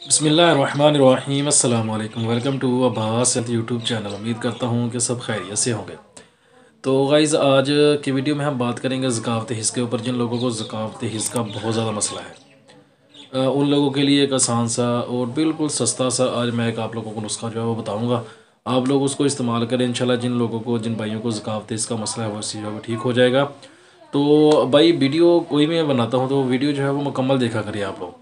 बिस्मिल्लाहिर्रहमानिर्रहीम अस्सलाम वालेकुम। Welcome to Abbas YouTube channel. उम्मीद करता हूँ कि सब खैरियत से होंगे। तो गाइज़ आज की वीडियो में हम बात करेंगे ज़कावत हिस्स के ऊपर। जिन लोगों को ज़कावत हिस्स का बहुत ज़्यादा मसला है उन लोगों के लिए एक आसान सा और बिल्कुल सस्ता सा आज मैं एक आप लोगों को नुस्खा जो है वो बताऊँगा। आप लोग उसको इस्तेमाल करें, इंशाल्लाह जिन लोगों को, जिन भाइयों को ज़कावत हिस्स का मसला है वो इससे जो है वो ठीक हो जाएगा। तो भाई वीडियो कोई भी मैं बनाता हूँ तो वीडियो जो है वो मुकम्मल देखा करिए। आप लोग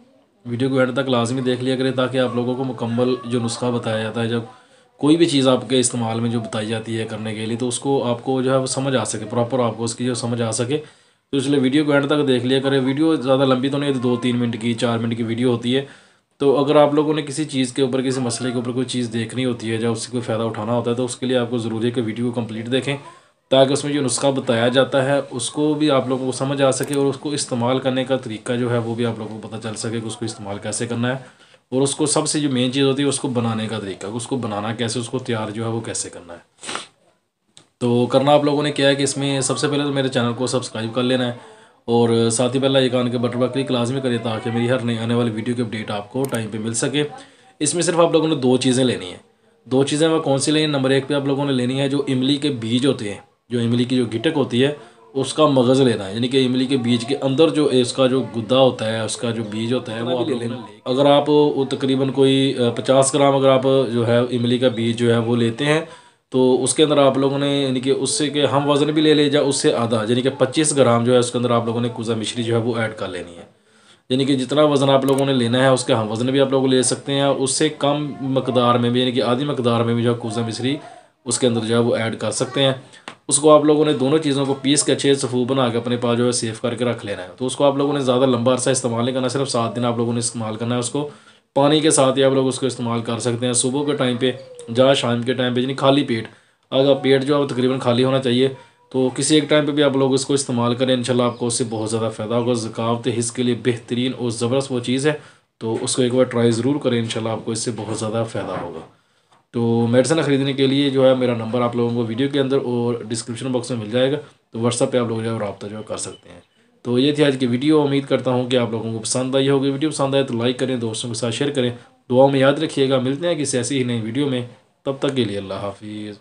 वीडियो को एंड तक लाजमी देख लिया करें ताकि आप लोगों को मुकम्मल जो नुस्खा बताया जाता है, जब कोई भी चीज़ आपके इस्तेमाल में जो बताई जाती है करने के लिए, तो उसको आपको जो है वो समझ आ सके, प्रॉपर आपको उसकी जो समझ आ सके। तो इसलिए वीडियो को एंड तक देख लिया करें। वीडियो ज़्यादा लंबी तो नहीं होती, 2-3 मिनट की, 4 मिनट की वीडियो होती है। तो अगर आप लोगों ने किसी चीज़ के ऊपर, किसी मसले के ऊपर कोई चीज़ देखनी होती है या उससे कोई फ़ायदा उठाना होता है, तो उसके लिए आपको ज़रूरी है कि वीडियो को कंप्लीट देखें ताकि उसमें जो नुस्खा बताया जाता है उसको भी आप लोगों को समझ आ सके और उसको इस्तेमाल करने का तरीका जो है वो भी आप लोगों को पता चल सके कि उसको इस्तेमाल कैसे करना है। और उसको सबसे जो मेन चीज़ होती है उसको बनाने का तरीका, उसको बनाना कैसे, उसको तैयार जो है वो कैसे करना है। तो करना आप लोगों ने क्या है कि इसमें सबसे पहले तो मेरे चैनल को सब्सक्राइब कर लेना है और साथ ही बेल आइकन के बटन पर क्लिक लाजमी करिए ताकि मेरी हर नई आने वाली वीडियो की अपडेट आपको टाइम पे मिल सके। इसमें सिर्फ आप लोगों ने दो चीज़ें लेनी है। दो चीज़ें मैं कौन सी लेनी है? नंबर एक पे आप लोगों ने लेनी है जो इमली के बीज होते हैं, जो इमली की जो गिटक होती है उसका मगज़ लेना है। यानी कि इमली के बीज के अंदर जो इसका जो गुद्दा होता है, उसका जो बीज होता है वो आप ले लेना। अगर आप वो तकरीबन कोई 50 ग्राम अगर आप जो है इमली का बीज जो है वो लेते हैं तो उसके अंदर आप लोगों ने, यानी कि उससे के हम वज़न भी ले ले जा उससे आधा, यानी कि 25 ग्राम जो है उसके अंदर आप लोगों ने कुज़ा मिश्री जो है वो ऐड कर लेनी है। यानी कि जितना वज़न आप लोगों ने लेना है उसके हम वज़न भी आप लोग ले सकते हैं और उससे कम मकदार में भी, यानी कि आधी मकदार में भी जो है कुज़ा मिश्री उसके अंदर जो है वो ऐड कर सकते हैं। उसको आप लोगों ने दोनों चीज़ों को पीस के अच्छे से सफ़ूफ बना के अपने पास जो है सेव करके रख लेना है। तो उसको आप लोगों ने ज़्यादा लंबा अरसा इस्तेमाल नहीं करना, सिर्फ 7 दिन आप लोगों ने इस्तेमाल करना है उसको। पानी के साथ ही आप लोग उसको इस्तेमाल कर सकते हैं सुबह के टाइम पे या शाम के टाइम पे, यानी खाली पेट। अगर पेट जो है तकरीबन खाली होना चाहिए तो किसी एक टाइम पे भी आप लोग इसको इस्तेमाल करें, इंशाल्लाह आपको उससे बहुत ज़्यादा फ़ायदा होगा। ज़कावत हिस्स के लिए बेहतरीन और ज़बरदस्त वो चीज़ है, तो उसको एक बार ट्राई ज़रूर करें, इंशाल्लाह आपको इससे बहुत ज़्यादा फ़ायदा होगा। तो मेडिसिन ख़रीदने के लिए जो है मेरा नंबर आप लोगों को वीडियो के अंदर और डिस्क्रिप्शन बॉक्स में मिल जाएगा, तो व्हाट्सअप पे आप लोग जो है रब्ता जो है कर सकते हैं। तो ये थी आज की वीडियो। उम्मीद करता हूँ कि आप लोगों को पसंद आई होगी। वीडियो पसंद आए तो लाइक करें, दोस्तों के साथ शेयर करें, दुआओं में याद रखिएगा। मिलते हैं किसी ऐसी ही नई वीडियो में, तब तक के लिए अल्लाह हाफिज़।